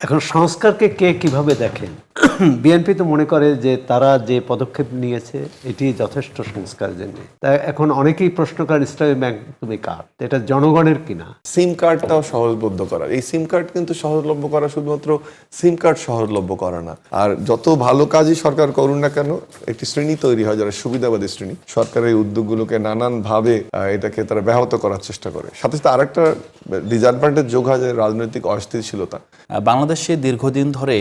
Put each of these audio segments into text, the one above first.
এখন সংস্কারকে কে কিভাবে দেখেন? বিএনপি তো মনে করে যে তারা যে পদক্ষেপ নিয়েছে এটি যথেষ্ট সংস্কারের জন্য। তাই এখন অনেকেই প্রশ্ন করেন ইসলামী ব্যাংক তুমি কার? এটা জনগণের কিনা? সিম কার্ডটাও সহজলভ্য করা, এই সিম কার্ড কিন্তু সহজলভ্য করা শুধুমাত্র সিম কার্ড সহজলভ্য করা না, আর যত ভালো কাজই সরকার করুন না কেন একটি শ্রেণী তৈরি হয় যারা সুবিধাবাদী শ্রেণী। সরকারের এই উদ্যোগগুলোকে নানানভাবে এটাকে তারা ব্যাহত করার চেষ্টা করে। সাথে সাথে আরেকটা ডিসঅ্যাডভান্টেজ যোগ হয় যে রাজনৈতিক অস্থিতিশীলতা। বাংলাদেশে দীর্ঘদিন ধরে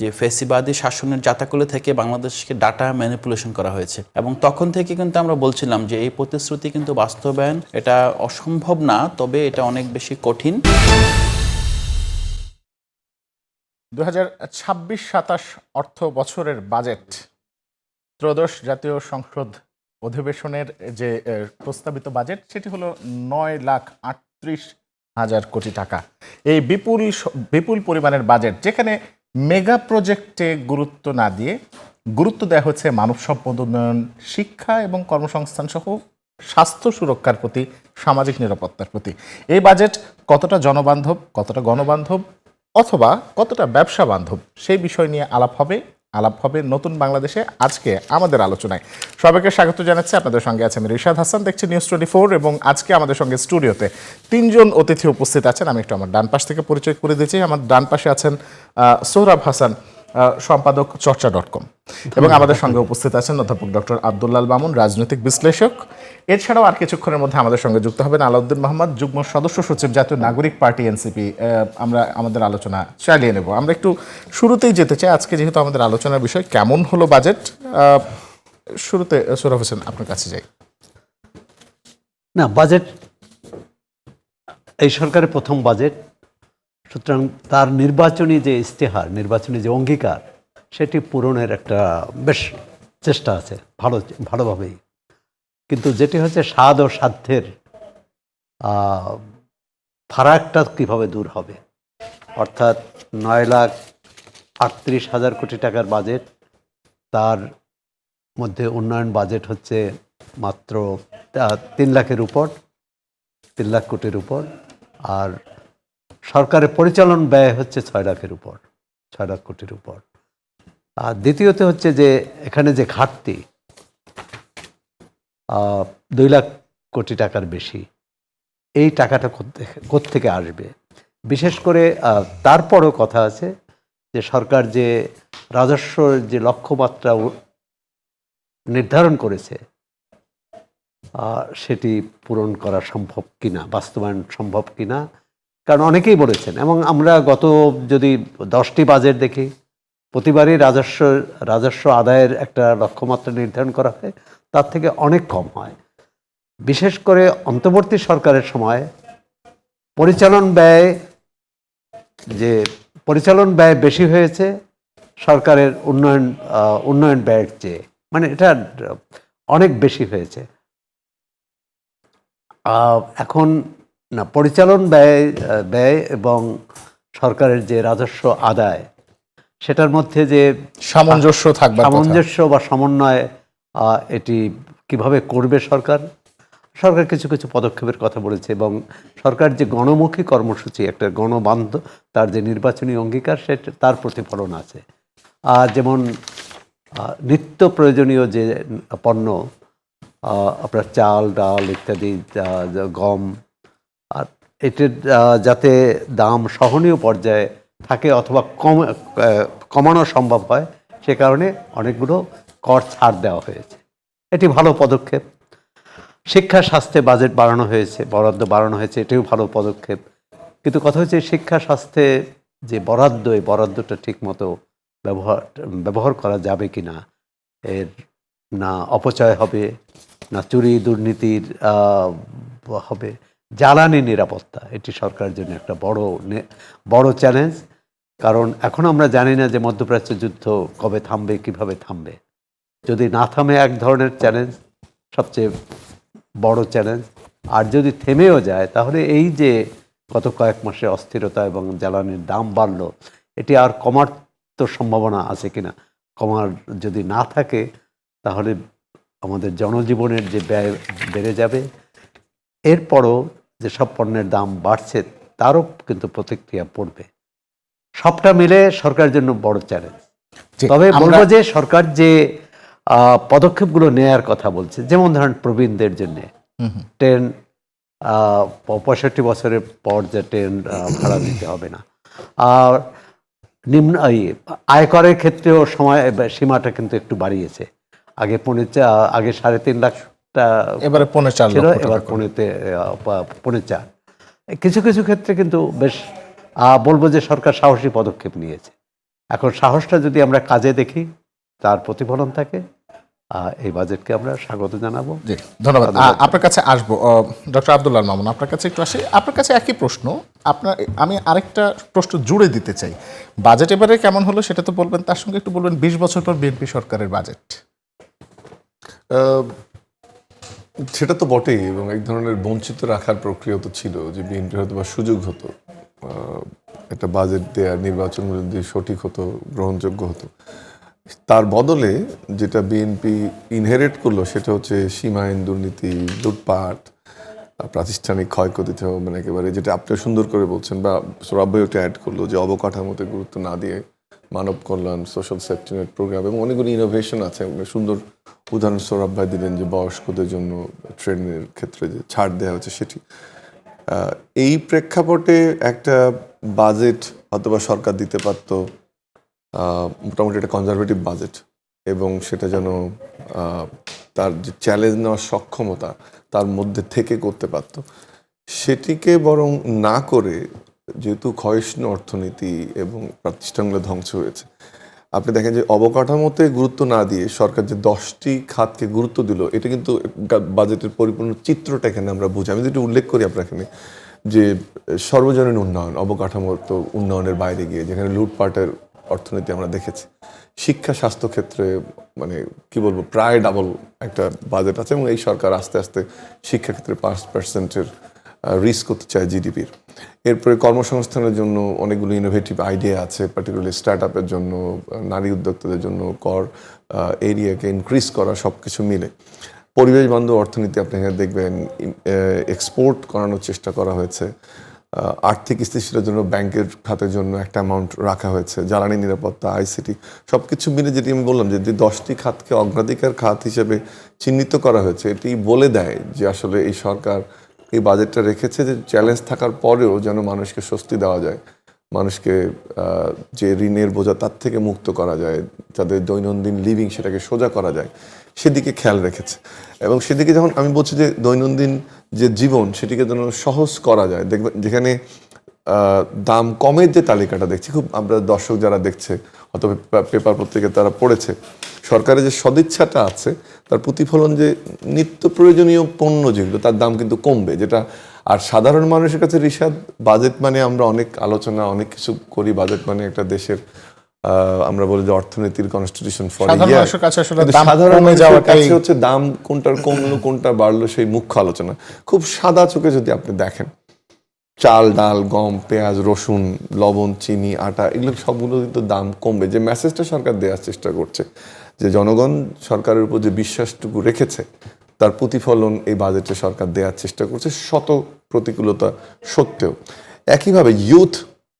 যে ফেসিবাদী শাসনের জাতাকলে থেকে বাংলাদেশকে ডাটা ম্যানিপুলেশন করা হয়েছে, এবং তখন থেকে কিন্তু আমরা বলছিলাম যে এই প্রতিশ্রুতি কিন্তু বাস্তবায়ন এটা অসম্ভব না, তবে এটা অনেক বেশি কঠিন। 2026-27 অর্থ বছরের বাজেট ত্রয়োদশ জাতীয় সংসদ অধিবেশনের যে প্রস্তাবিত বাজেট সেটি হলো 9,38,000 কোটি টাকা। এই বিপুল পরিমাণের বাজেট, যেখানে মেগা প্রজেক্টে গুরুত্ব না দিয়ে গুরুত্ব দেওয়া হচ্ছে মানব সম্পদ উন্নয়ন, শিক্ষা এবং কর্মসংস্থান সহ স্বাস্থ্য সুরক্ষার প্রতি, সামাজিক নিরাপত্তার প্রতি। এই বাজেট কতটা জনবান্ধব, কতটা গণবান্ধব, অথবা কতটা ব্যবসা বান্ধব, সেই বিষয় নিয়ে আলাপ হবে নতুন বাংলাদেশে আজকে আমাদের আলোচনায়। সবাইকে স্বাগত জানাচ্ছি। আপনাদের সঙ্গে আছে আমি রিশাদ হাসান, দেখছি News24, এবং আজকে আমাদের সঙ্গে স্টুডিওতে তিনজন অতিথি উপস্থিত আছেন। আমি একটু আমার ডান পাশ থেকে পরিচয় করে দিচ্ছি। আমার ডান পাশে আছেন সোহরাব হাসান, সম্পাদক চর্চা.com, এবং আমাদের সঙ্গে উপস্থিত আছেন অধ্যাপক ডক্টর আব্দুল্লাল মামুন, রাজনৈতিক বিশ্লেষক। এছাড়াও আর কিছুক্ষণের মধ্যে আমাদের সঙ্গে যুক্ত হবেন আলাউদ্দিন মোহাম্মদ, যুগ্ম সদস্য সচিব, জাতীয় নাগরিক পার্টি এনসিপি। আমরা আমাদের আলোচনা চালিয়ে নেব। আমরা একটু শুরুতেই যেতে চাই, আজকে যেহেতু আমাদের আলোচনার বিষয় কেমন হলো বাজেট। শুরুতে সোহরাব হোসেন, আপনার কাছে যাই। না, বাজেট এই সরকারের প্রথম বাজেট, সুতরাং তার নির্বাচনী যে ইশতেহার, নির্বাচনী যে অঙ্গীকার, সেটি পূরণের একটা বেশ চেষ্টা আছে ভালোভাবেই। কিন্তু যেটি হচ্ছে স্বাদ ও সাধ্যের ফারাকটা কীভাবে দূর হবে, অর্থাৎ 9,38,000 কোটি টাকার বাজেট, তার মধ্যে উন্নয়ন বাজেট হচ্ছে মাত্র 3 লাখের উপর, 3 লাখ কোটির উপর, আর সরকারের পরিচালন ব্যয় হচ্ছে 6 লাখের উপর, 6 লাখ কোটির উপর। আর দ্বিতীয়ত হচ্ছে যে এখানে যে ঘাটতি 2 লাখ কোটি টাকার বেশি, এই টাকাটা কোত্থেকে আসবে? বিশেষ করে তারপরও কথা আছে যে সরকার যে রাজস্বর যে লক্ষ্যমাত্রা নির্ধারণ করেছে সেটি পূরণ করা সম্ভব কিনা, বাস্তবায়ন সম্ভব কিনা। কারণ অনেকেই বলেছেন, এবং আমরা গত যদি 10টি বাজেট দেখি, প্রতিবারই রাজস্ব আদায়ের একটা লক্ষ্যমাত্রা নির্ধারণ করা হয়, তার থেকে অনেক কম হয়। বিশেষ করে অন্তর্বর্তী সরকারের সময় পরিচালন ব্যয় বেশি হয়েছে সরকারের উন্নয়ন ব্যয়ের চেয়ে, মানে এটা অনেক বেশি হয়েছে। এখন না, পরিচালন ব্যয় এবং সরকারের যে রাজস্ব আদায়, সেটার মধ্যে যে সামঞ্জস্য বা সমন্বয়, এটি কিভাবে করবে সরকার কিছু কিছু পদক্ষেপের কথা বলেছে, এবং সরকার যে গণমুখী কর্মসূচি, একটা গণবান্ধব তার যে নির্বাচনী অঙ্গীকার, সেটা তার প্রতিফলন আছে। যেমন নিত্য প্রয়োজনীয় যে পণ্য, আপনার চাল, ডাল ইত্যাদি, গম, আর এটির যাতে দাম সহনীয় পর্যায়ে থাকে অথবা কমানো সম্ভব হয়, সে কারণে অনেকগুলো কর ছাড় দেওয়া হয়েছে। এটি ভালো পদক্ষেপ। শিক্ষা স্বাস্থ্যে বাজেট বাড়ানো হয়েছে, বরাদ্দ বাড়ানো হয়েছে, এটিও ভালো পদক্ষেপ। কিন্তু কথা হচ্ছে শিক্ষা স্বাস্থ্যে যে বরাদ্দ, এই বরাদ্দটা ঠিকমতো ব্যবহার করা যাবে কি না, এর না অপচয় হবে, না চুরি দুর্নীতির হবে। জ্বালানি নিরাপত্তা, এটি সরকারের জন্য একটা বড় চ্যালেঞ্জ। কারণ এখন আমরা জানি না যে মধ্যপ্রাচ্য যুদ্ধ কবে থামবে, কিভাবে থামবে। যদি না থামে এক ধরনের চ্যালেঞ্জ, সবচেয়ে বড় চ্যালেঞ্জ। আর যদি থেমেও যায়, তাহলে এই যে গত কয়েক মাসে অস্থিরতা এবং জ্বালানির দাম বাড়লো, এটি আর কমার তো সম্ভাবনা আছে কিনা। কমার যদি না থাকে, তাহলে আমাদের জনজীবনের যে ব্যয় বেড়ে যাবে। এরপরও যেসব পণ্যের দাম বাড়ছে, তারও কিন্তু প্রতিক্রিয়া পড়বে। সবটা মিলে সরকারের জন্য বড় চ্যালেঞ্জ। জি, তবে আমরা- বলবো যে সরকার যে পদক্ষেপগুলো নেয়ার কথা বলছে, যেমন ধরেন প্রবীণদের জন্য ট্রেন 65 বছরের পর যে ট্রেন ভাড়া দিতে হবে না, আর নিম্ন আয়করের ক্ষেত্রেও সময় সীমাটা কিন্তু একটু বাড়িয়েছে। আগে আগে 3.5 লাখ এবারে 4.5 ছিল, লক্ষ টাকা এবার করে। 4.5। কিছু কিছু ক্ষেত্রে কিন্তু বেশ বলবো যে সরকার সাহসী পদক্ষেপ নিয়েছে। এখন সাহসটা যদি আমরা কাজে দেখি, তার প্রতিফলন থাকে, এই বাজেটকে আমরা স্বাগত জানাবো। জি, ধন্যবাদ। আপনার কাছে আসবো ডক্টর আব্দুল্লাহ আল মামুন, আপনার কাছে একটু আসি। আপনার কাছে একই প্রশ্ন, আমি আরেকটা প্রশ্ন জুড়ে দিতে চাই। বাজেট এবারে কেমন হলো সেটা তো বলবেন, তার সঙ্গে একটু বলবেন 20 বছর পর বিএনপি সরকারের বাজেট। সেটা তো বটেই, এবং এক ধরনের বঞ্চিত রাখার প্রক্রিয়া তো ছিল, যে বিএনপি হয়তো বা সুযোগ হতো একটা বাজেট দেওয়ার, নির্বাচনগুলো যদি সঠিক হতো, গ্রহণযোগ্য হতো। তার বদলে যেটা বিএনপি ইনহেরিট করলো সেটা হচ্ছে সীমাহীন দুর্নীতি, লুটপাট, প্রাতিষ্ঠানিক ক্ষয়ক্ষতি, মানে একেবারে যেটা আপনি সুন্দর করে বলছেন, বা সৌরভ ভাই একটা অ্যাড করলো, যে অবকাঠামোতে গুরুত্ব না দিয়ে মানব কল্যাণ, সোশ্যাল সেফটি নেট প্রোগ্রাম এবং অনেকগুলো ইনোভেশন আছে। সুন্দর উদাহরণ সৌরভ ভাই দিলেন, যে বয়স্কদের জন্য ট্রেনের ক্ষেত্রে যে ছাড় দেওয়া হচ্ছে সেটি। এই প্রেক্ষাপটে একটা বাজেট অথবা সরকার দিতে পারত মোটামুটি একটা কনজারভেটিভ বাজেট, এবং সেটা যেন তার যে চ্যালেঞ্জ নেওয়ার সক্ষমতা তার মধ্যে থেকে করতে পারত। সেটিকে বরং না করে, যেহেতু ক্ষয়িষ্ণু অর্থনীতি এবং প্রতিষ্ঠানগুলো ধ্বংস হয়েছে, আপনি দেখেন যে অবকাঠামোতে গুরুত্ব না দিয়ে সরকার যে 10টি খাতকে গুরুত্ব দিল, এটা কিন্তু বাজেটের পরিপূর্ণ চিত্রটা এখানে আমরা বুঝি। আমি যদি উল্লেখ করি আপনার এখানে, যে সর্বজনীন উন্নয়ন, অবকাঠামোর তো উন্নয়নের বাইরে গিয়ে যেখানে লুটপাটের অর্থনীতি আমরা দেখেছি, শিক্ষা স্বাস্থ্য ক্ষেত্রে মানে কি বলবো, প্রায় ডাবল একটা বাজেট আছে, এবং এই সরকার আস্তে আস্তে শিক্ষাক্ষেত্রে 5% রিস্ক করতে চায় জিডিপির। এরপরে কর্মসংস্থানের জন্য অনেকগুলো ইনোভেটিভ আইডিয়া আছে, পার্টিকুলারলি স্টার্ট আপের জন্য, নারী উদ্যোক্তাদের জন্য কর এরিয়াকে ইনক্রিজ করা, সব কিছু মিলে পরিবেশ বান্ধব অর্থনীতি আপনি এখানে দেখবেন এক্সপোর্ট করানোর চেষ্টা করা হয়েছে। আর্থিক স্থিতিশীলের জন্য ব্যাংকের খাতের জন্য একটা অ্যামাউন্ট রাখা হয়েছে, জ্বালানি নিরাপত্তা, আইসিটি, সব কিছু মিলে যেটি আমি বললাম যে 10টি খাতকে অগ্রাধিকার খাত হিসেবে চিহ্নিত করা হয়েছে। এটি বলে দেয় যে আসলে এই সরকার এই বাজেটটা রেখেছে যে চ্যালেঞ্জ থাকার পরেও যেন মানুষকে স্বস্তি দেওয়া যায়, মানুষকে যে ঋণের বোঝা তার থেকে মুক্ত করা যায়, যাদের দৈনন্দিন লিভিং সেটাকে সোজা করা যায়, সেদিকে খেয়াল রেখেছে। এবং সেদিকে যখন আমি বলছি যে দৈনন্দিন যে জীবন সেটিকে যেন সহজ করা যায়, দেখবেন যেখানে দাম কমের যে তালিকাটা দেখছি, খুব আমরা দর্শক যারা দেখছে অথবা পেপার পত্রিকা তারা পড়েছে, সরকারের যে সদিচ্ছাটা আছে তার প্রতিফলন যে নিত্য প্রয়োজনীয় পণ্য যেগুলো তার দাম কিন্তু কমবে, যেটা আর সাধারণ মানুষের কাছে রিশাদ, বাজেট মানে আমরা অনেক আলোচনা অনেক কিছু করি, বাজেট মানে একটা দেশের আমরা বলি যে অর্থনীতির কনস্টিটিউশন ফর সাধারণ মানুষের কাছে হচ্ছে দাম কোনটার কমলো কোনটা বাড়লো সেই মুখ্য আলোচনা। খুব সাদা চোখে যদি আপনি দেখেন, চাল, ডাল, গম, পেঁয়াজ, রসুন, লবণ, চিনি, আটা, এগুলো সবগুলো কিন্তু দাম কমবে, যে মেসেজটা সরকার দেওয়ার চেষ্টা করছে, যে জনগণ সরকারের উপর যে বিশ্বাসটুকু রেখেছে তার প্রতিফলন এই বাজেটে সরকার দেওয়ার চেষ্টা করছে, শত প্রতিকূলতা সত্ত্বেও। একইভাবে ইউথ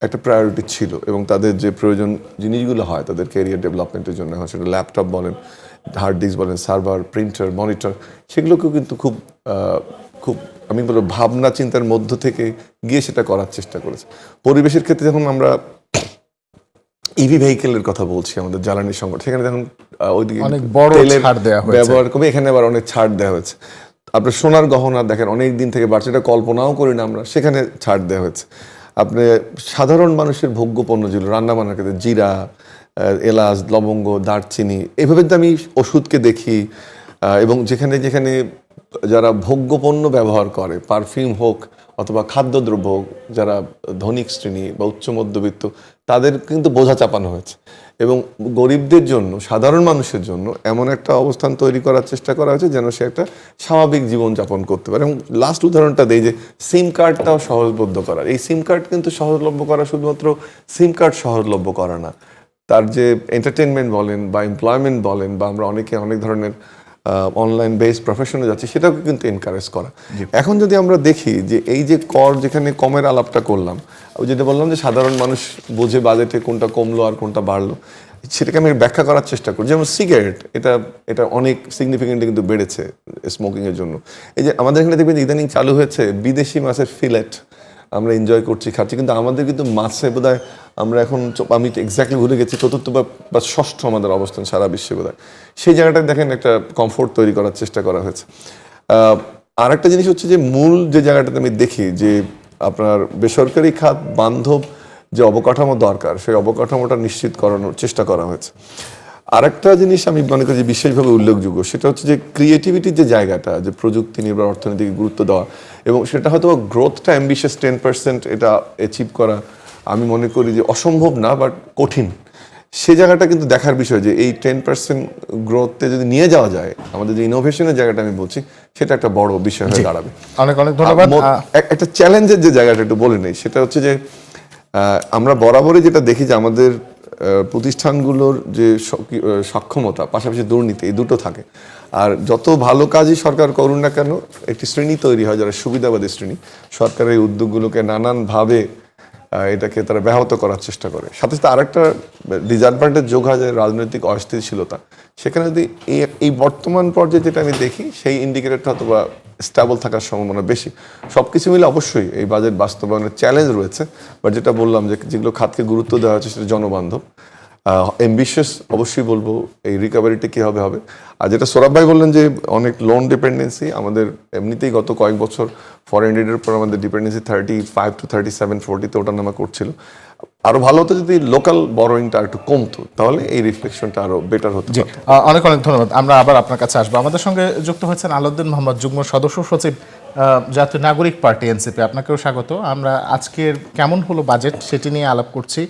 একটা প্রায়োরিটি ছিল, এবং তাদের যে প্রয়োজন জিনিসগুলো হয় তাদের ক্যারিয়ার ডেভেলপমেন্টের জন্য হয়, সেটা ল্যাপটপ বলেন, হার্ড ডিস্ক বলেন, সার্ভার, প্রিন্টার, মনিটর, সেগুলোকেও কিন্তু খুব আমি বলবো ভাবনা চিন্তার মধ্য থেকে গিয়ে সেটা করার চেষ্টা করেছে। পরিবেশের ক্ষেত্রে যখন আমরা ইভি ভেহিকেলের কথা বলছি, আমাদের জ্বালানি সংকট, সেখানে যখন ওইদিকে অনেক বড় ছাড় দেওয়া হয়েছে, ব্যবহার কমে, এখানে আবার অনেক ছাড় দেওয়া হয়েছে। আপনার সোনার গহনা দেখেন অনেক দিন থেকে বাড়ছে, এটা কল্পনাও করি না আমরা, সেখানে ছাড় দেওয়া হয়েছে। আপনি সাধারণ মানুষের ভোগ্যপণ্য যেগুলো রান্নাবান্নার ক্ষেত্রে, জিরা, এলাচ, লবঙ্গ, দারচিনি, এভাবে তো আমি ওষুধকে দেখি, এবং যেখানে যেখানে যারা ভোগ্যপণ্য ব্যবহার করে, পারফিউম হোক অথবা খাদ্যদ্রব্য হোক, যারা ধনিক শ্রেণী বা উচ্চ মধ্যবিত্ত, তাদের কিন্তু বোঝা চাপানো হয়েছে, এবং গরিবদের জন্য, সাধারণ মানুষের জন্য এমন একটা অবস্থান তৈরি করার চেষ্টা করা হয়েছে যেন সে একটা স্বাভাবিক জীবনযাপন করতে পারে। এবং লাস্ট উদাহরণটা দেই, যে সিম কার্ডটাও সহজলভ্য করা। এই সিম কার্ড কিন্তু সহজলভ্য করা শুধুমাত্র সিম কার্ড সহজলভ্য করা না, তার যে এন্টারটেনমেন্ট বলেন বা এমপ্লয়মেন্ট বলেন, বা আমরা অনেকে অনেক ধরনের অনলাইন বেস প্রফেশনে যাচ্ছে, সেটাকে কিন্তু এনকারেজ করা। এখন যদি আমরা দেখি যে এই যে কর যেখানে কমের আলাপটা করলাম, ওই যেটা বললাম যে সাধারণ মানুষ বোঝে বাজেটে কোনটা কমলো আর কোনটা বাড়লো, সেটাকে আমি ব্যাখ্যা করার চেষ্টা করি। যেমন সিগারেট, এটা অনেক সিগনিফিকেন্টলি কিন্তু বেড়েছে স্মোকিংয়ের জন্য। এই যে আমাদের এখানে দেখবেন ইদানিং চালু হয়েছে বিদেশি মাছের ফিলেট, আমরা এনজয় করছি, খাচ্ছি, কিন্তু আমাদের কিন্তু মাছে বোধহয় আমরা এখন, আমি এক্স্যাক্টলি ভুলে গেছি, চতুর্থ বা ষষ্ঠ আমাদের অবস্থান সারা বিশ্বে বোধহয়। সেই জায়গাটায় দেখেন একটা কমফোর্ট তৈরি করার চেষ্টা করা হয়েছে। আর একটা জিনিস হচ্ছে যে মূল যে জায়গাটাতে আমি দেখি যে আপনার বেসরকারি খাত বান্ধব যে অবকাঠামো দরকার, সেই অবকাঠামোটা নিশ্চিত করানোর চেষ্টা করা হয়েছে। আরেকটা জিনিস আমি মনে করি যে বিশেষভাবে উল্লেখযোগ্য, সেটা হচ্ছে যে ক্রিয়েটিভিটির যে জায়গাটা, যে প্রযুক্তি নির্ভর অর্থনীতিকে গুরুত্ব দেওয়া, এবং সেটা হয়তো গ্রোথটা অ্যাম্বিশিয়াস 10% এটা অ্যাচিভ করা আমি মনে করি যে অসম্ভব না, বাট কঠিন। সে জায়গাটা কিন্তু দেখার বিষয় যে এই 10% গ্রোথে যদি নিয়ে যাওয়া যায়, আমাদের যে ইনোভেশনের জায়গাটা আমি বলছি, সেটা একটা বড় বিষয় হয়ে দাঁড়াবে। অনেক অনেক ধন্যবাদ। একটা চ্যালেঞ্জের যে জায়গাটা একটু বলে নেই, সেটা হচ্ছে যে আমরা বরাবরই যেটা দেখি যে আমাদের প্রতিষ্ঠানগুলোর যে সক্ষমতা পাশাপাশি দুর্নীতি, এই দুটো থাকে। আর যত ভালো কাজই সরকার করুন না কেন, একটি শ্রেণী তৈরি হয় যারা সুবিধাবাদী শ্রেণী, সরকারের এই উদ্যোগগুলোকে নানানভাবে এটাকে তারা ব্যাহত করার চেষ্টা করে। সাথে সাথে আরেকটা ডিসঅ্যাডভান্টেজ যোগ হয় যে রাজনৈতিক অস্থিতিশীলতা। সেখানে যদি এই বর্তমান পর্যায়ে যেটা আমি দেখি, সেই ইন্ডিকেটরটা হয়তো বা স্টেবল থাকার সম্ভাবনা বেশি। সব কিছু মিলে অবশ্যই এই বাজেট বাস্তবায়নের চ্যালেঞ্জ রয়েছে, বাট যেটা বললাম যে যেগুলো খাতকে গুরুত্ব দেওয়া হচ্ছে সেটা জনবান্ধব, অ্যাম্বিশিয়াস অবশ্যই বলবো। এই রিকভারিটা কীভাবে হবে, আর যেটা সৌরভ ভাই বললেন যে অনেক লোন ডিপেন্ডেন্সি আমাদের এমনিতেই গত কয়েক বছর ফরেন এডের পর আমাদের ডিপেন্ডেন্সি 35 to 37, 40-তে ওটা নামা করছিল। আরো ভালো হতো যদি লোকাল বরোয়িংটা একটু কমতো, তাহলে এই রিফ্লেকশনটা আরো বেটার হতো। অনেক অনেক ধন্যবাদ। আমরা আবার আপনার কাছে আসবো। আমাদের সঙ্গে যুক্ত হয়েছেন আলাউদ্দিন মোহাম্মদ, যুগ্ম সদস্য সচিব, জাতীয় নাগরিক পার্টি এনসিপি। আপনাকেও স্বাগত। আমরা আজকের কেমন হলো বাজেট সেটি নিয়ে আলাপ করছি,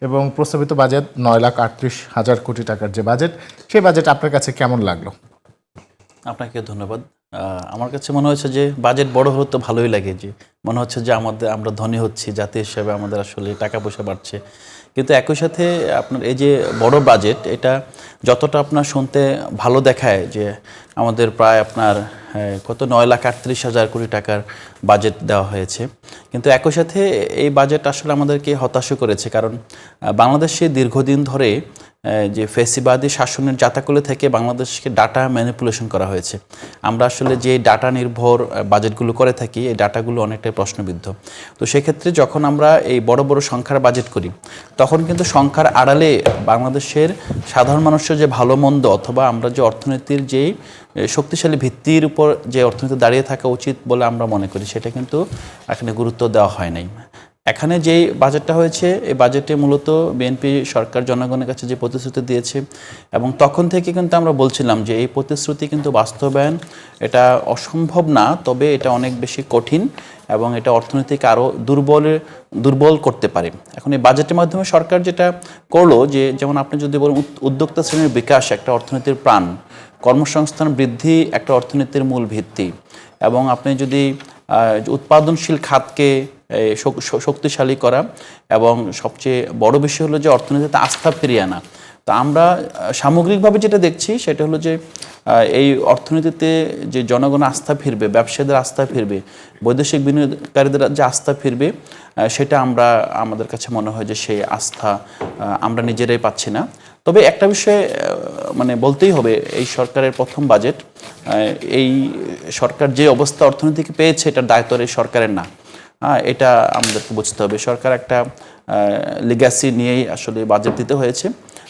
এবং প্রস্তাবিত বাজেট 9,38,000 কোটি টাকার যে বাজেট, সেই বাজেট আপনার কাছে কেমন লাগলো? আপনাকে ধন্যবাদ। আমার কাছে মনে হচ্ছে যে বাজেট বড় হলে তো ভালোই লাগে, যে মনে হচ্ছে যে আমরা ধনী হচ্ছি, জাতি হিসেবে আমাদের আসলে টাকা পয়সা বাড়ছে। কিন্তু একই সাথে আপনার এই যে বড় বাজেট, এটা যতটা আপনার শুনতে ভালো দেখায় যে আমাদের প্রায় আপনার কত 9,38,000 কোটি টাকার বাজেট দেওয়া হয়েছে, কিন্তু একই সাথে এই বাজেট আসলে আমাদেরকে হতাশ করেছে। কারণ বাংলাদেশে দীর্ঘদিন ধরে যে ফেসিবাদী শাসনের জাতাকলে থেকে বাংলাদেশকে ডাটা ম্যানিপুলেশন করা হয়েছে। আমরা আসলে যে ডাটা নির্ভর বাজেটগুলো করে থাকি, এই ডাটাগুলো অনেকটাই প্রশ্নবিদ্ধ। তো সেক্ষেত্রে যখন আমরা এই বড় বড় সংখ্যার বাজেট করি, তখন কিন্তু সংখ্যার আড়ালে বাংলাদেশের সাধারণ মানুষের যে ভালো মন্দ, অথবা আমরা যে অর্থনীতির যেই শক্তিশালী ভিত্তির উপর যে অর্থনীতি দাঁড়িয়ে থাকা উচিত বলে আমরা মনে করি, সেটা কিন্তু এখানে গুরুত্ব দেওয়া হয় নাই। এখানে যেই বাজেটটা হয়েছে, এই বাজেটে মূলত বিএনপি সরকার জনগণের কাছে যে প্রতিশ্রুতি দিয়েছে, এবং তখন থেকে কিন্তু আমরা বলছিলাম যে এই প্রতিশ্রুতি কিন্তু বাস্তবায়ন এটা অসম্ভব না, তবে এটা অনেক বেশি কঠিন, এবং এটা অর্থনীতিকে আরও দুর্বল করতে পারে। এখন এই বাজেটের মাধ্যমে সরকার যেটা করলো, যে যেমন আপনি যদি বলেন উদ্যোক্তা শ্রেণীর বিকাশ একটা অর্থনীতির প্রাণ, কর্মসংস্থান বৃদ্ধি একটা অর্থনীতির মূল ভিত্তি, এবং আপনি যদি উৎপাদনশীল খাতকে শক্তিশালী করা, এবং সবচেয়ে বড় বিষয় হলো যে অর্থনীতিতে আস্থা ফিরিয়ে আনা। তো আমরা সামগ্রিকভাবে যেটা দেখছি সেটা হলো যে এই অর্থনীতিতে যে জনগণ আস্থা ফিরবে, ব্যবসায়ীদের আস্থা ফিরবে, বৈদেশিক বিনিয়োগকারীদের যে আস্থা ফিরবে, সেটা আমাদের কাছে মনে হয় যে সেই আস্থা আমরা নিজেরাই পাচ্ছি না। তবে একটা বিষয় মানে বলতেই হবে, এই সরকারের প্রথম বাজেট, এই সরকার যে অবস্থা অর্থনীতিকে পেয়েছে, এটার দায়িত্ব এই সরকারের না। এটা আমাদেরকে বুঝতে হবে। সরকার একটা লিগ্যাসি নিয়েই আসলে বাজেট দিতে হয়েছে,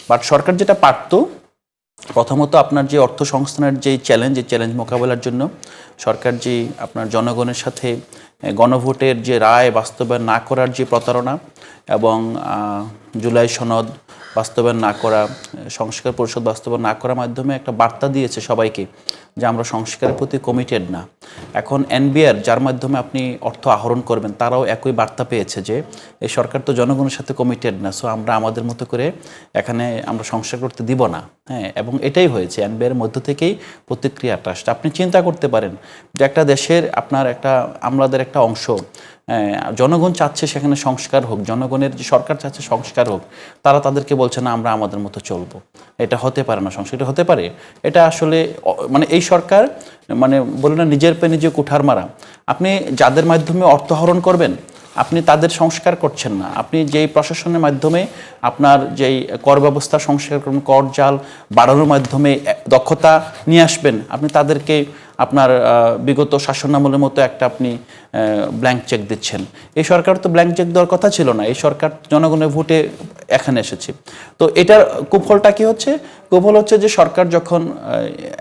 বাট সরকার যেটা পারত, প্রথমত আপনার যে অর্থ সংস্থানের যেই চ্যালেঞ্জ মোকাবেলার জন্য সরকার যে আপনার জনগণের সাথে গণভোটের যে রায় বাস্তবায়ন না করার যে প্রতারণা, এবং জুলাই সনদ বাস্তবায়ন না করা, সংস্কার পরিষদ বাস্তবায়ন না করার মাধ্যমে একটা বার্তা দিয়েছে সবাইকে যে আমরা সংস্কারের প্রতি কমিটেড না। এখন এনবিআর, যার মাধ্যমে আপনি অর্থ আহরণ করবেন, তারাও একই বার্তা পেয়েছে যে এই সরকার তো জনগণের সাথে কমিটেড না, সো আমরা আমাদের মতো করে এখানে আমরা সংস্কার করতে দিব না। হ্যাঁ, এবং এটাই হয়েছে। এনবিআর মধ্য থেকেই প্রতিক্রিয়াটা আসছে। আপনি চিন্তা করতে পারেন যে একটা দেশের আপনার একটা আমলাদের একটা অংশ জনগণ চাচ্ছে সেখানে সংস্কার হোক, জনগণের যে সরকার চাচ্ছে সংস্কার হোক, তারা তাদেরকে বলছে না আমরা আমাদের মতো চলবো। এটা হতে পারে না, সংস্কার এটা হতে পারে, এটা আসলে মানে এই সরকার মানে বলে না নিজের পে নিজে কুঠার মারা। আপনি যাদের মাধ্যমে অর্থ আহরণ করবেন আপনি তাদের সংস্কার করছেন না, আপনি যেই প্রশাসনের মাধ্যমে আপনার যেই কর ব্যবস্থা সংস্কার করুন, কর জাল বাড়ানোর মাধ্যমে দক্ষতা নিয়ে আসবেন, আপনি তাদেরকে আপনার বিগত শাসনামলের মতো একটা আপনি ব্ল্যাঙ্ক চেক দিচ্ছেন। এই সরকার তো ব্ল্যাঙ্ক চেক দেওয়ার কথা ছিল না, এই সরকার জনগণের ভোটে এখানে এসেছে। তো এটার কুফলটা কি হচ্ছে? কুফল হচ্ছে যে সরকার যখন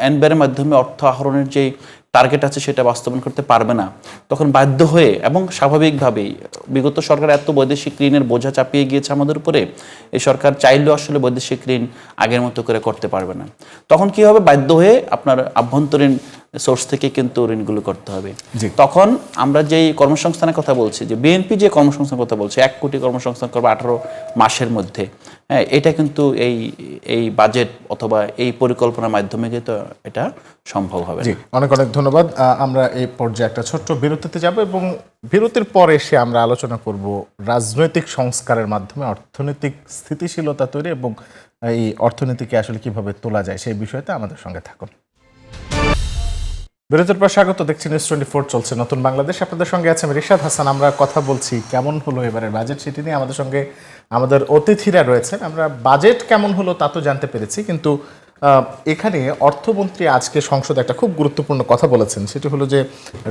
এনবিআরের মাধ্যমে অর্থ আহরণের যেই টার্গেট আছে সেটা বাস্তবায়ন করতে পারবে না, তখন বাধ্য হয়ে এবং স্বাভাবিকভাবেই বিগত সরকার এত বৈদেশিক ঋণের বোঝা চাপিয়ে গিয়েছে আমাদের উপরে, এই সরকার চাইলেও আসলে বৈদেশিক ঋণ আগের মতো করে করতে পারবে না। তখন কি হবে? বাধ্য হয়ে আপনার আভ্যন্তরীণ সোর্স থেকে কিন্তু ঋণগুলো করতে হবে। তখন আমরা যেই কর্মসংস্থানের কথা বলছি, যে বিএনপি যে কর্মসংস্থানের কথা বলছে 1 কোটি কর্মসংস্থান করবে 18 মাসের মধ্যে, হ্যাঁ, এটা কিন্তু এই বাজেট অথবা এই পরিকল্পনার মাধ্যমে কিন্তু এটা সম্ভব হবে না। অনেক অনেক ধন্যবাদ। আমরা এই পর্যায়ে একটা ছোট্ট বিরতিতে যাব এবং বিরতির পর এসে আমরা আলোচনা করব রাজনৈতিক সংস্কারের মাধ্যমে অর্থনৈতিক স্থিতিশীলতা তৈরি এবং এই অর্থনীতিকে আসলে কিভাবে তোলা যায় সেই বিষয়তে আমাদের সঙ্গে থাকুন। বিরতির পর স্বাগত, দেখছেন নিউজ 24 চলছে নতুন বাংলাদেশ। আপনাদের সঙ্গে আছে আমি রিশাদ হাসান। আমরা কথা বলছি কেমন হলো এবারের বাজেট সেটি নিয়ে। আমাদের সঙ্গে আমাদের অতিথিরা রয়েছেন। আমরা বাজেট কেমন হলো তা তো জানতে পেরেছি, কিন্তু এখানে অর্থমন্ত্রী আজকে সংসদে একটা খুব গুরুত্বপূর্ণ কথা বলেছেন, সেটি হলো যে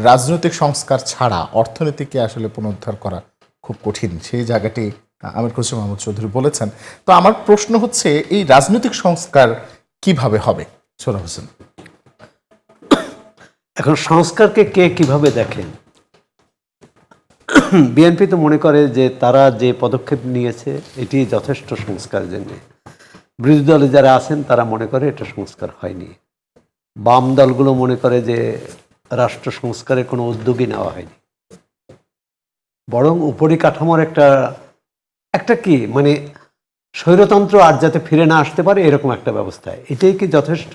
রাজনৈতিক সংস্কার ছাড়া অর্থনীতিকে আসলে পুনরুদ্ধার করা খুব কঠিন। সেই জায়গাটি আমির খসরু মাহমুদ চৌধুরী বলেছেন। তো আমার প্রশ্ন হচ্ছে এই রাজনৈতিক সংস্কার কিভাবে হবে? সোহরাব হোসেন, এখন সংস্কারকে কে কিভাবে দেখেন? বিএনপি তো মনে করে যে তারা যে পদক্ষেপ নিয়েছে এটি যথেষ্ট সংস্কারের জন্য। বিরোধী দলে যারা আছেন তারা মনে করে এটা সংস্কার হয়নি। বাম দলগুলো মনে করে যে রাষ্ট্র সংস্কারের কোনো উদ্যোগই নেওয়া হয়নি, বরং উপরিকাঠামোর একটা কি মানে স্বৈরতন্ত্র আর যাতে ফিরে না আসতে পারে এরকম একটা ব্যবস্থা। এটাই কি যথেষ্ট?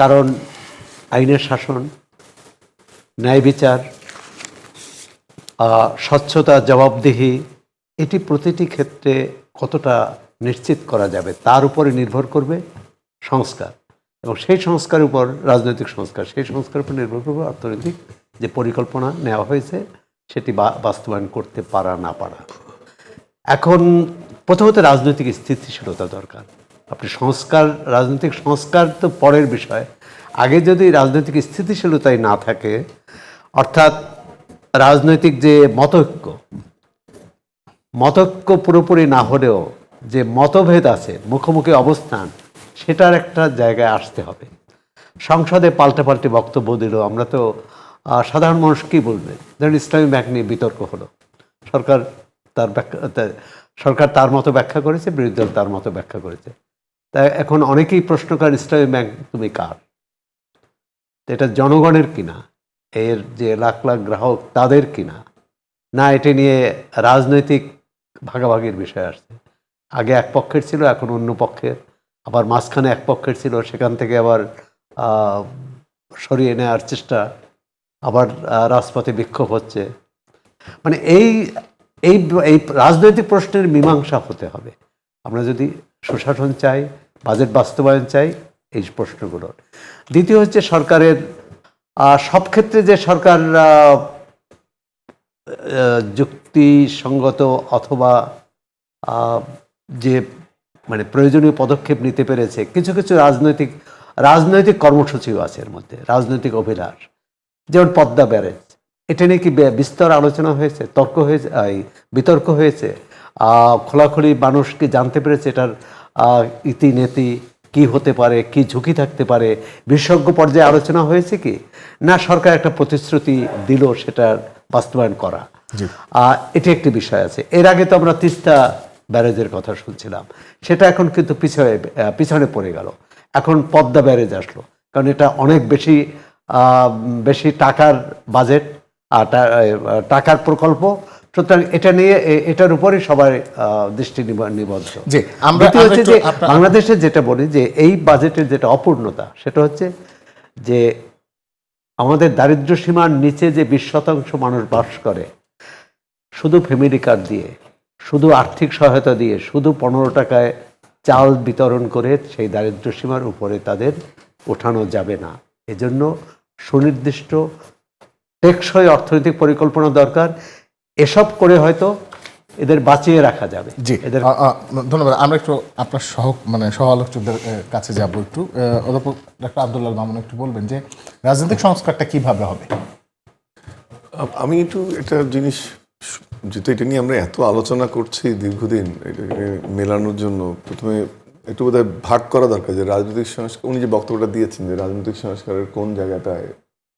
কারণ আইনের শাসন, ন্যায় বিচার, স্বচ্ছতা, জবাবদিহি, এটি প্রতিটি ক্ষেত্রে কতটা নিশ্চিত করা যাবে তার উপরে নির্ভর করবে সংস্কার। এবং সেই সংস্কারের উপর রাজনৈতিক সংস্কার, সেই সংস্কারের উপর নির্ভর করবে অর্থনৈতিক যে পরিকল্পনা নেওয়া হয়েছে সেটি বাস্তবায়ন করতে পারা না পারা। এখন প্রথমত রাজনৈতিক স্থিতিশীলতা দরকার। আপনি রাজনৈতিক সংস্কার তো পরের বিষয়। আগে যদি রাজনৈতিক স্থিতিশীলতাই না থাকে, অর্থাৎ রাজনৈতিক যে মতৈক্য পুরোপুরি না হলেও যে মতভেদ আছে, মুখোমুখি অবস্থান, সেটার একটা জায়গায় আসতে হবে। সংসদে পাল্টাপাল্টি বক্তব্য দিল, আমরা তো সাধারণ মানুষ কী বলবে? ধরুন ইসলামী ব্যাংক নিয়ে বিতর্ক হলো, সরকার তার মতো ব্যাখ্যা করেছে, বিরোধী দল তার মতো ব্যাখ্যা করেছে। তাই এখন অনেকেই প্রশ্ন করেন ইসলামী ব্যাংক তুমি কার? এটা জনগণের কিনা, এর যে লাখ লাখ গ্রাহক তাদের কিনা, না এটি নিয়ে রাজনৈতিক ভাগাভাগির বিষয় আসছে? আগে এক পক্ষের ছিল, এখন অন্য পক্ষের, আবার মাঝখানে এক পক্ষের ছিল, সেখান থেকে আবার সরিয়ে নেওয়ার চেষ্টা, আবার রাজপথে বিক্ষোভ হচ্ছে। মানে এই এই এই রাজনৈতিক প্রশ্নের মীমাংসা হতে হবে আমরা যদি সুশাসন চাই, বাজেট বাস্তবায়ন চাই, এই প্রশ্নগুলো। দ্বিতীয় হচ্ছে সরকারের সব ক্ষেত্রে যে সরকার যুক্তিসঙ্গত অথবা যে মানে প্রয়োজনীয় পদক্ষেপ নিতে পেরেছে, কিছু কিছু রাজনৈতিক কর্মসূচিও আছে এর মধ্যে, রাজনৈতিক অভিলাষ। যেমন পদ্মা ব্যারেজ, এটা নিয়ে কি বিস্তর আলোচনা হয়েছে, বিতর্ক হয়েছে, খোলাখুলি মানুষ কি জানতে পেরেছে এটার ইতিনীতি কি হতে পারে, কি ঝুঁকি থাকতে পারে, বিশেষজ্ঞ পর্যায়ে আলোচনা হয়েছে কি না, সরকার একটা প্রতিশ্রুতি দিল সেটার বাস্তবায়ন করা, এটি একটি বিষয় আছে। এর আগে তো আমরা তিস্তা ব্যারেজের কথা শুনছিলাম, সেটা এখন কিন্তু পিছনে পড়ে গেল। এখন পদ্মা ব্যারেজ আসলো, কারণ এটা অনেক বেশি টাকার বাজেট আর টাকার প্রকল্প, সুতরাং এটা নিয়ে এটার উপরই সবাই দৃষ্টি নিবদ্ধ। হচ্ছে যে বাংলাদেশে যেটা বলি যে এই বাজেটের যেটা অপূর্ণতা, সেটা হচ্ছে যে আমাদের দারিদ্র্য সীমার নিচে যে 20% মানুষ বাস করে, শুধু ফ্যামিলি কার্ড দিয়ে, শুধু আর্থিক সহায়তা দিয়ে, শুধু 15 টাকায় চাল বিতরণ করে সেই দারিদ্র্য সীমার উপরে তাদের ওঠানো যাবে না। এজন্য সুনির্দিষ্ট টেকসই অর্থনৈতিক পরিকল্পনা দরকার। এসব করে হয়তো এদের বাঁচিয়ে রাখা যাবে। জি, এদের ধন্যবাদ। আমরা একটু আপনার সহ আলোচকদের কাছে যাব একটু। অধ্যাপক ডক্টর আব্দুল্লাহ আল মামুন একটু বলবেন যে রাজনৈতিক সংস্কারটা কিভাবে হবে? আমি একটু একটা জিনিস, যেহেতু এটা নিয়ে আমরা এত আলোচনা করছি দীর্ঘদিন, এটাকে মেলানোর জন্য প্রথমে একটু বোধহয় ভাগ করা দরকার যে রাজনৈতিক সংস্কার, উনি যে বক্তব্যটা দিয়েছেন যে রাজনৈতিক সংস্কারের কোন জায়গাটায়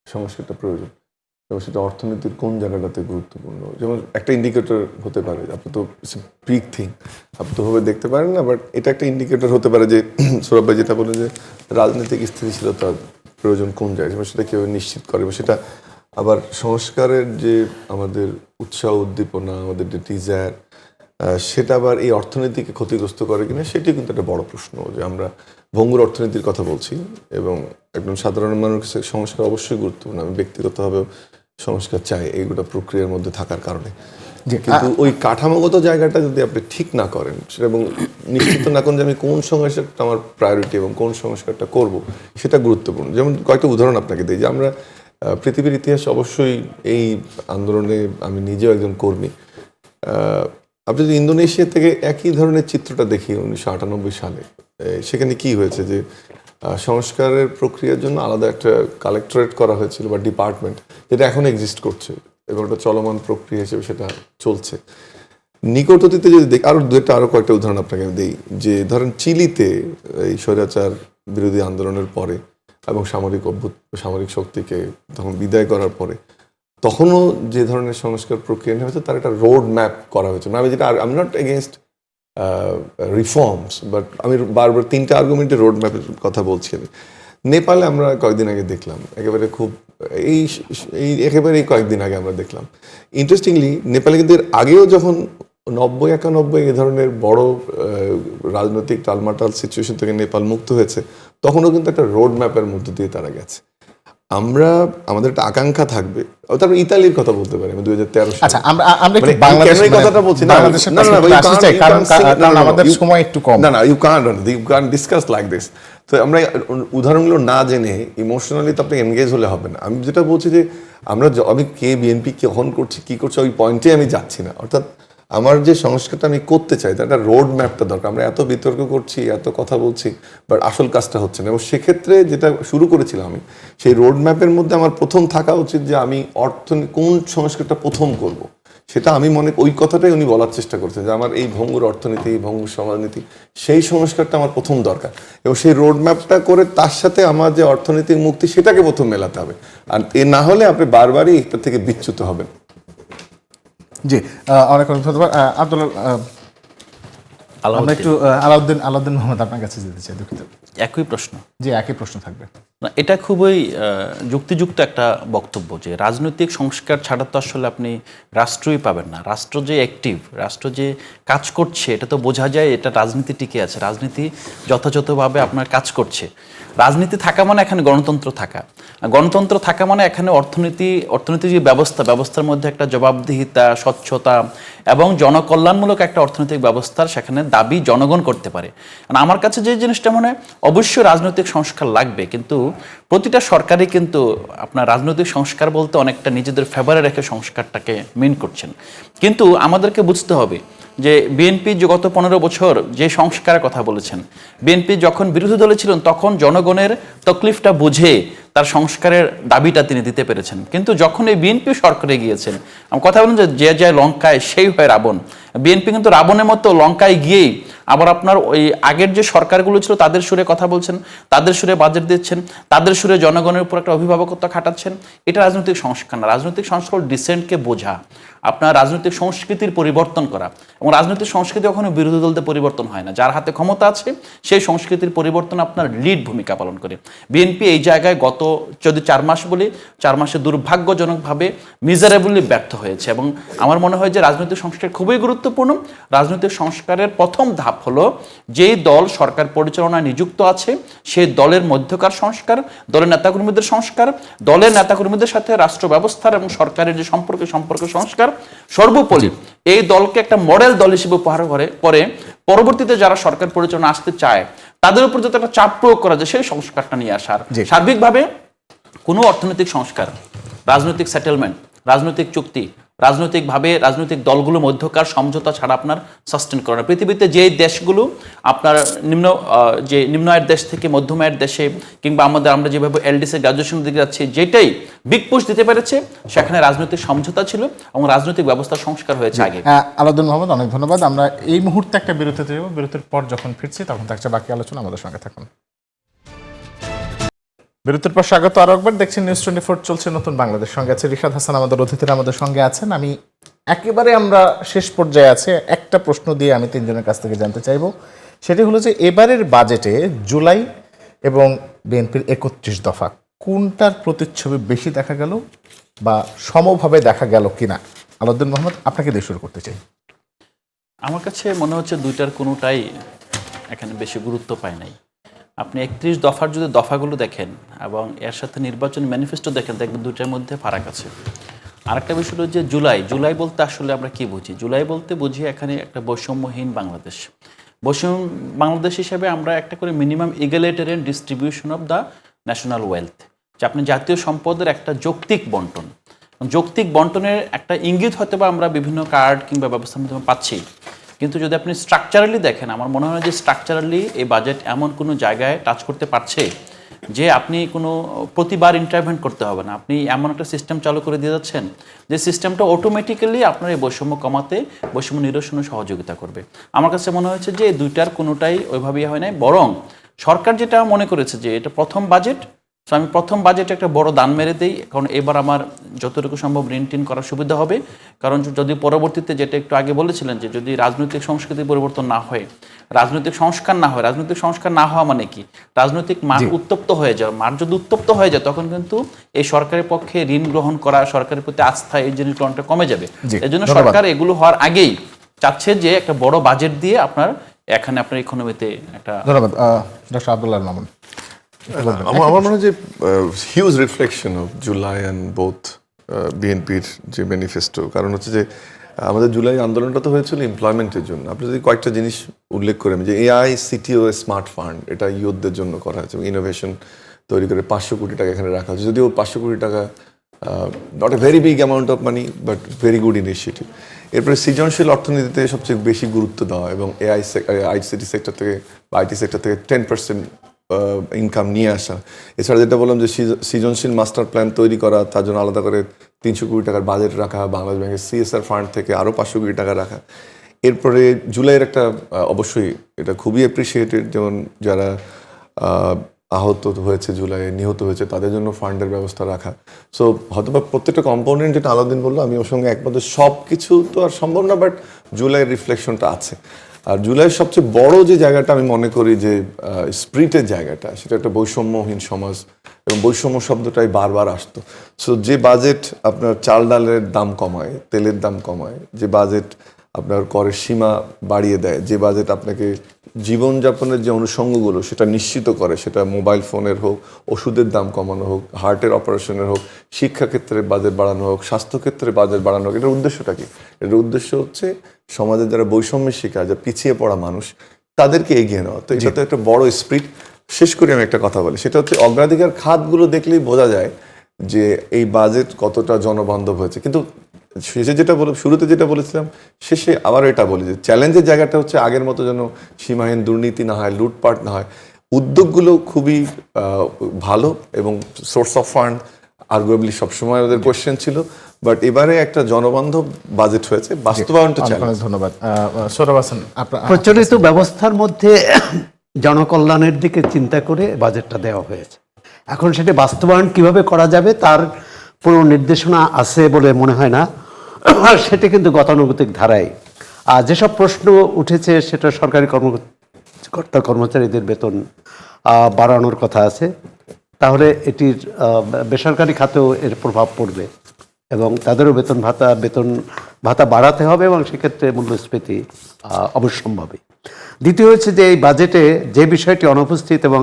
সংস্কারটা প্রয়োজন এবং সেটা অর্থনীতির কোন জায়গাটাতে গুরুত্বপূর্ণ। যেমন একটা ইন্ডিকেটর হতে পারে, আপনি তো বিগ থিং আপনি তো ভাবে দেখতে পারেন না, বাট এটা একটা ইন্ডিকেটর হতে পারে যে সৌরভ ভাই যেটা বলে যে রাজনৈতিক স্থিতিশীলতার প্রয়োজন কোন জায়গায়, সেটা কেউ নিশ্চিত করে। সেটা আবার সংস্কারের যে আমাদের উৎসাহ উদ্দীপনা, আমাদের যে ডিজায়ার, সেটা আবার এই অর্থনীতিকে ক্ষতিগ্রস্ত করে কিনা, সেটি কিন্তু একটা বড় প্রশ্ন। যে আমরা ভঙ্গুর অর্থনীতির কথা বলছি এবং একদম সাধারণ মানুষের সংস্কার অবশ্যই গুরুত্বপূর্ণ। আমি ব্যক্তিগতভাবেও সংস্কার চাই এইগুলো প্রক্রিয়ার মধ্যে থাকার কারণে। কিন্তু ওই কাঠামোগত জায়গাটা যদি আপনি ঠিক না করেন সেটা এবং নিশ্চিত না করেন যে আমি কোন সংস্কারটা আমার প্রায়োরিটি এবং কোন সংস্কারটা করব, সেটা গুরুত্বপূর্ণ। যেমন কয়েকটা উদাহরণ আপনাকে দিই যে আমরা পৃথিবীর ইতিহাস অবশ্যই এই আন্দোলনে, আমি নিজেও একজন কর্মী, আপনি যদি ইন্দোনেশিয়া থেকে একই ধরনের চিত্রটা দেখি 1998 সালে, সেখানে কি হয়েছে যে সংস্কারের প্রক্রিয়ার জন্য আলাদা একটা কালেক্টরেট করা হয়েছিল বা ডিপার্টমেন্ট, যেটা এখন এক্সিস্ট করছে এবং একটা চলমান প্রক্রিয়া হিসেবে সেটা চলছে। নিকট অতীতে যদি দেখি, আরো কয়েকটা উদাহরণ আপনাকে আমি দিই, যে ধরেন চিলিতে এই স্বৈরাচার বিরোধী আন্দোলনের পরে এবং সামরিক শক্তিকে তখন বিদায় করার পরে তখনও যে ধরনের সংস্কার প্রক্রিয়া নেওয়া হয়েছে তার একটা রোড ম্যাপ করা হয়েছে। আমি যেটা, I am not against reforms, but আমি বারবার 3টা আর্গুমেন্টে রোড ম্যাপের কথা বলছি। নেপালে আমরা কয়েকদিন আগে দেখলাম, একেবারে কয়েকদিন আগে আমরা দেখলাম ইন্টারেস্টিংলি, নেপালে কিন্তু এর আগেও যখন 90-91 এ ধরনের বড় রাজনৈতিক টালমাটাল সিচুয়েশন থেকে নেপাল মুক্ত হয়েছে, তখনও কিন্তু একটা রোড ম্যাপের মধ্য দিয়ে তারা গেছে। আমাদের একটা আকাঙ্ক্ষা থাকবে। তারপর ইতালির কথা বলতে পারি আমি 2013 সালে। আচ্ছা, আমরা একটু বাংলাদেশের কথাটা বলছি না, কারণ আমাদের সময় একটু কম। না, you can't discuss like this. তো আমরা উদাহরণগুলো না জেনে ইমোশনালি তো আপনি এনগেজ হলে হবে না। আমি যেটা বলছি যে আমি বিএনপি কখন করছি, কি করছে, ওই পয়েন্টে আমি যাচ্ছি না। অর্থাৎ আমার যে সংস্কারটা আমি করতে চাই তার একটা রোড ম্যাপটা দরকার। আমরা এত বিতর্ক করছি, এত কথা বলছি, বাট আসল কাজটা হচ্ছে না। এবং সেক্ষেত্রে যেটা শুরু করেছিলাম আমি, সেই রোড ম্যাপের মধ্যে আমার প্রথম থাকা উচিত যে আমি কোন সংস্কারটা প্রথম করব। সেটা আমি ওই কথাটাই উনি বলার চেষ্টা করছেন যে আমার এই ভঙ্গুর অর্থনীতি, ভঙ্গুর সমাজনীতি, সেই সংস্কারটা আমার প্রথম দরকার। এবং সেই রোড ম্যাপটা করে তার সাথে আমার যে অর্থনৈতিক মুক্তি, সেটাকে প্রথম মেলাতে হবে। আর এ না হলে আপনি বারবারই এটা থেকে বিচ্যুত হবেন। জি, অনেক অনেক ধন্যবাদ। আব্দুল্লাহ, আমরা একটু আলাউদ্দিন মোহাম্মদ আপনার কাছে যেতে চাই। দুঃখিত, একই প্রশ্ন। জি, একই প্রশ্ন থাকবে। না, এটা খুবই যুক্তিযুক্ত একটা বক্তব্য যে রাজনৈতিক সংস্কার ছাড়া তো আসলে আপনি রাষ্ট্রই পাবেন না। রাষ্ট্র যে অ্যাক্টিভ, রাষ্ট্র যে কাজ করছে, এটা তো বোঝা যায় এটা রাজনীতি টিকে আছে, রাজনীতি যথাযথভাবে আপনার কাজ করছে। রাজনীতি থাকা মানে এখানে গণতন্ত্র থাকা, গণতন্ত্র থাকা মানে এখানে অর্থনীতির যে ব্যবস্থার মধ্যে একটা জবাবদিহিতা, স্বচ্ছতা এবং জনকল্যাণমূলক একটা অর্থনৈতিক ব্যবস্থার সেখানে দাবি জনগণ করতে পারে। আমার কাছে যে জিনিসটা মনে হয়, অবশ্যই রাজনৈতিক সংস্কার লাগবে, কিন্তু প্রতিটা সরকারই কিন্তু আপনার রাজনৈতিক সংস্কার বলতে অনেকটা নিজেদের ফেভারে রেখে সংস্কারটাকে মিন করছেন। কিন্তু আমাদেরকে বুঝতে হবে যে বিএনপি যে গত 15 বছর যে সংস্কারের কথা বলেছেন, বিএনপি যখন বিরোধী দলে ছিলেন তখন জনগণের তকলিফটা বুঝে তার সংস্কারের দাবিটা তিনি দিতে পেরেছেন। কিন্তু যখন এই বিএনপি সরকারে গিয়েছেন, আমি কথা বলেন যে যায় লঙ্কায় সেই হয় রাবণ, বিএনপি কিন্তু রাবণের মতো লঙ্কায় গিয়েই আবার আপনার ওই আগের যে সরকারগুলো ছিল তাদের সুরে কথা বলছেন, তাদের সুরে বাজেট দিচ্ছেন, তাদের সুরে জনগণের উপর একটা অভিভাবকত্ব খাটাচ্ছেন। এটা রাজনৈতিক সংস্কার না। রাজনৈতিক সংস্কার ডিসেন্টকে বোঝা, আপনার রাজনৈতিক সংস্কৃতির পরিবর্তন করা। এবং রাজনৈতিক সংস্কৃতি কখনো বিরোধী দলতে পরিবর্তন হয় না, যার হাতে ক্ষমতা আছে সেই সংস্কৃতির পরিবর্তন আপনার লিড ভূমিকা পালন করে। বিএনপি এই জায়গায় গত যদি 4 মাস বলি, 4 মাসে দুর্ভাগ্যজনকভাবে মিজারেবলি ব্যর্থ হয়েছে। এবং আমার মনে হয় যে রাজনৈতিক সংস্কার খুবই গুরুত্ব গুরুত্বপূর্ণ। রাজনৈতিক সংস্কারের প্রথম ধাপ হলো যেই দল সরকার পরিচালনায় নিযুক্ত আছে সেই দলের মধ্যকার সংস্কার, দলের নেতাকর্মীদের সংস্কার, দলের নেতাকর্মীদের সাথে রাষ্ট্র ব্যবস্থার এবং সরকারের যে সম্পর্ক সংস্কার, সর্বোপরি এই দলকে একটা মডেল দল হিসেবে উপহার করে পরবর্তীতে যারা সরকার পরিচালনা আসতে চায় তাদের উপর যাতে একটা চাপ প্রয়োগ করা যায় সেই সংস্কারটা নিয়ে আসার। সার্বিকভাবে কোনো অর্থনৈতিক সংস্কার, রাজনৈতিক সেটেলমেন্ট, রাজনৈতিক চুক্তি, রাজনৈতিক দলগুলোর মধ্যকার সমঝোতা ছাড়া আপনার সাস্টেন করে না। পৃথিবীতে যে দেশগুলো আপনার নিম্ন আয়ের দেশ থেকে মধ্যম আয়ের দেশে কিংবা আমরা যেভাবে এলডিসি গ্রাজুয়েশন দিকে যাচ্ছি, যেটাই বিগ পুশ দিতে পেরেছে সেখানে রাজনৈতিক সমঝোতা ছিল এবং রাজনৈতিক ব্যবস্থা সংস্কার হয়েছে আগে। আলাউদ্দিন মোহাম্মদ, অনেক ধন্যবাদ। আমরা এই মুহূর্তে একটা বিরতিতে যাব, বিরতির পর যখন ফিরছি তখন থাকছে বাকি আলোচনা, আমাদের সঙ্গে থাকুন। বিরতির পর স্বাগত আরো একবার, দেখছেন নিউজ 24 চলছে নতুন বাংলাদেশ। সঙ্গে আছে রিশাদ হাসান, আমাদের অতিথিরা আমাদের সঙ্গে আছেন। আমি একেবারে আমরা শেষ পর্যায়ে আছে, একটা প্রশ্ন দিয়ে আমি তিনজনের কাছ থেকে জানতে চাইবো, সেটি হলো যে এবারের বাজেটে জুলাই এবং বিএনপির 31 দফা কোনটার প্রতিচ্ছবি বেশি দেখা গেল বা সমভাবে দেখা গেল কিনা? আলাউদ্দিন মোহাম্মদ, আপনাকে দিয়ে শুরু করতে চাই। আমার কাছে মনে হচ্ছে দুইটার কোনোটাই এখানে বেশি গুরুত্ব পায় নাই। আপনি 31 দফার যদি দফাগুলো দেখেন এবং এর সাথে নির্বাচন ম্যানিফেস্টো দেখেন, দেখবেন দুইটার মধ্যে ফারাক আছে। আরেকটা বিষয় হলো যে জুলাই বলতে আসলে আমরা কি বুঝি? জুলাই বলতে বুঝি এখানে একটা বৈষম্যহীন বাংলাদেশ। বৈষম্য বাংলাদেশ হিসেবে আমরা একটা করে minimum egalitarian distribution of the national wealth, যে আপনি জাতীয় সম্পদের একটা যৌক্তিক বন্টনের একটা ইঙ্গিত হয়তো বা আমরা বিভিন্ন কার্ড কিংবা ব্যবস্থার মাধ্যমে পাচ্ছি। কিন্তু যদি আপনি স্ট্রাকচারালি দেখেন, আমার মনে হয় যে স্ট্রাকচারালি এই বাজেট এমন কোনো জায়গায় টাচ করতে পারছে যে আপনি কোনো প্রতিবার ইন্টারভেন্ট করতে হবে না। আপনি এমন একটা সিস্টেম চালু করে দিয়ে যাচ্ছেন যে সিস্টেমটা অটোমেটিক্যালি আপনার এই বৈষম্য কমাতে, বৈষম্য নিরসনে সহযোগিতা করবে। আমার কাছে মনে হয়েছে যে দুইটার কোনোটাই ওইভাবেই হয় নাই, বরং সরকার যেটা মনে করেছে যে এটা প্রথম বাজেট, সো আমি প্রথম বাজেটে একটা বড় দান মেরে দিই, কারণ এবার আমার যতটুকু সম্ভব ঋণ টিন করার সুবিধা হবে। কারণ যদি পরবর্তীতে, যেটা একটু আগে বলেছিলেন, যে যদি রাজনৈতিক সংস্কৃতি পরিবর্তন না হয়, রাজনৈতিক সংস্কার না হওয়া মানে কি? রাজনৈতিক মাঠ উত্তপ্ত হয়ে যায়। মাঠ যদি উত্তপ্ত হয়ে যায় তখন কিন্তু এই সরকারের পক্ষে ঋণ গ্রহণ করা, সরকারের প্রতি আস্থা, এই জিনিসগুলো কমে যাবে। এই জন্য সরকার এগুলো হওয়ার আগেই চাচ্ছে যে একটা বড় বাজেট দিয়ে আপনার ইকোনমিতে একটা। ধন্যবাদ ডক্টর আব্দুল্লাহ মামুন। আমার মনে হয় যে huge reflection of July and both বিএনপির যে ম্যানিফেস্টো। কারণ হচ্ছে যে আমাদের জুলাই আন্দোলনটা তো হয়েছিল এমপ্লয়মেন্টের জন্য। আপনি যদি কয়েকটা জিনিস উল্লেখ করেন, যে এআই সিটিও স্মার্ট ফান্ড, এটা ইউথদের জন্য করা হয়েছে, ইনোভেশন তৈরি করে 500 কোটি টাকা এখানে রাখা হয়েছে। যদিও 500 কোটি টাকা not a very big amount of money, but very good initiative. এরপরে সৃজনশীল অর্থনীতিতে সবচেয়ে বেশি গুরুত্ব দেওয়া এবং আইসিটি সেক্টর থেকে বা আইটি সেক্টর থেকে 10% ইনকাম নিয়ে আসা। এছাড়া যেটা বললাম যে সৃজনশীল মাস্টার প্ল্যান তৈরি করা, তার জন্য আলাদা করে 300 কোটি টাকার বাজেট রাখা, বাংলাদেশ ব্যাংকের সিএসআর ফান্ড থেকে আরও 500 কোটি টাকা রাখা। এরপরে জুলাইয়ের একটা অবশ্যই এটা খুবই অ্যাপ্রিসিয়েটেড, যেমন যারা আহত হয়েছে জুলাইয়ে, নিহত হয়েছে, তাদের জন্য ফান্ডের ব্যবস্থা রাখা। সো হয়তো বা প্রত্যেকটা কম্পোনেন্ট, যেটা আলাউদ্দিন বললো, আমি ওর সঙ্গে একমাত্র সব কিছু তো আর সম্ভব না, বাট জুলাইয়ের রিফ্লেকশনটা আছে। আর জুলাইয়ের সবচেয়ে বড় যে জায়গাটা আমি মনে করি যে স্প্রিটের জায়গাটা, সেটা একটা বৈষম্যহীন সমাজ, এবং বৈষম্য শব্দটাই বারবার আসতো। সো যে বাজেট আপনার চাল ডালের দাম কমায়, তেলের দাম কমায়, যে বাজেট আপনার করের সীমা বাড়িয়ে দেয়, যে বাজেট আপনাকে জীবনযাপনের যে অনুষঙ্গগুলো সেটা নিশ্চিত করে, সেটা মোবাইল ফোনের হোক, ওষুধের দাম কমানো হোক, হার্টের অপারেশনের হোক, শিক্ষাক্ষেত্রে বাজেট বাড়ানো হোক, স্বাস্থ্যক্ষেত্রে বাজেট বাড়ানো হোক, এটার উদ্দেশ্যটা কি? এটার উদ্দেশ্য হচ্ছে সমাজের যারা বৈষম্যের শিকার, যারা পিছিয়ে পড়া মানুষ, তাদেরকে এগিয়ে নেওয়া। তো এটা তো একটা বড় স্পিরিট। শেষ করে আমি একটা কথা বলি, সেটা হচ্ছে অগ্রাধিকার খাতগুলো দেখলেই বোঝা যায় যে এই বাজেট কতটা জনবান্ধব হয়েছে। কিন্তু শেষে শুরুতে যেটা বলেছিলাম, শেষে আবার এটা বলি যে চ্যালেঞ্জের জায়গাটা হচ্ছে আগের মতো যেন সীমাহীন দুর্নীতি না হয়, লুটপাট না হয়। উদ্যোগগুলো খুবই ভালো এবং সোর্স অফ ফান্ড আর্গুয়েবলি সবসময় ওদের কোয়েশ্চেন ছিল, বাট এবারে একটা জনবান্ধব বাজেট হয়েছে, বাস্তবায়নটা চ্যালেঞ্জ। ধন্যবাদ সৌরভ হাসান। প্রচলিত ব্যবস্থার মধ্যে জনকল্যাণের দিকে চিন্তা করে বাজেটটা দেওয়া হয়েছে। এখন সেটা বাস্তবায়ন কিভাবে করা যাবে তার পুরো নির্দেশনা আছে বলে মনে হয় না। সেটা কিন্তু গতানুগতিক ধারায়। আর যেসব প্রশ্ন উঠেছে সেটা সরকারি কর্মচারীদের বেতন বাড়ানোর কথা আছে, তাহলে এটির বেসরকারি খাতেও এর প্রভাব পড়বে। এবং তাদেরও বেতন ভাতা বাড়াতে হবে এবং সেক্ষেত্রে মূল্যস্ফীতি অবশ্যম্ভাবী। দ্বিতীয় হচ্ছে যে এই বাজেটে যে বিষয়টি অনুপস্থিত এবং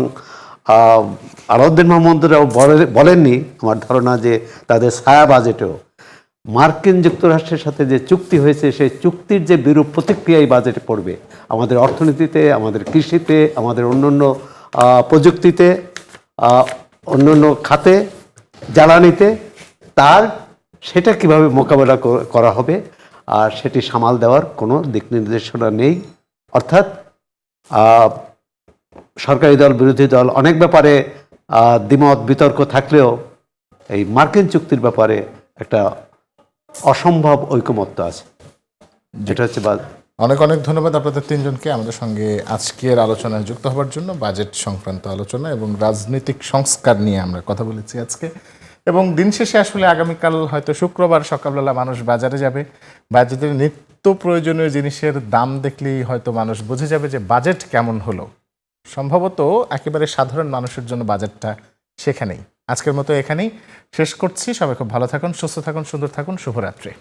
আলাউদ্দিন মাহমুদরাও বলেননি, আমার ধারণা যে তাদের ছায়া বাজেটেও মার্কিন যুক্তরাষ্ট্রের সাথে যে চুক্তি হয়েছে সেই চুক্তির যে বিরূপ প্রতিক্রিয়া এই বাজেটে পড়বে আমাদের অর্থনীতিতে, আমাদের কৃষিতে, আমাদের অন্যান্য প্রযুক্তিতে, অন্যান্য খাতে, জ্বালানিতে, সেটা কিভাবে মোকাবেলা করা হবে আর সেটি সামাল দেওয়ার কোনো দিক নির্দেশনা নেই। অর্থাৎ সরকারি দল বিরোধী দল অনেক ব্যাপারে দ্বিমত বিতর্ক থাকলেও এই মার্কিন চুক্তির ব্যাপারে একটা অসম্ভব ঐকমত্য আছে। যেটা হচ্ছে অনেক অনেক ধন্যবাদ আপনাদের তিনজনকে আমাদের সঙ্গে আজকের আলোচনায় যুক্ত হওয়ার জন্য। বাজেট সংক্রান্ত আলোচনা এবং রাজনৈতিক সংস্কার নিয়ে আমরা কথা বলেছি আজকে। এবং দিন শেষে আসলে আগামীকাল হয়তো শুক্রবার সকালবেলা মানুষ বাজারে যাবে, বাজারের নিত্য প্রয়োজনীয় জিনিসের দাম দেখলেই হয়তো মানুষ বুঝে যাবে যে বাজেট কেমন হলো। সম্ভবত একেবারে সাধারণ মানুষের জন্য বাজেটটা সেখানেই। আজকের মতো এখানেই শেষ করছি। সবাই খুব ভালো থাকুন, সুস্থ থাকুন, সুন্দর থাকুন। শুভরাত্রি।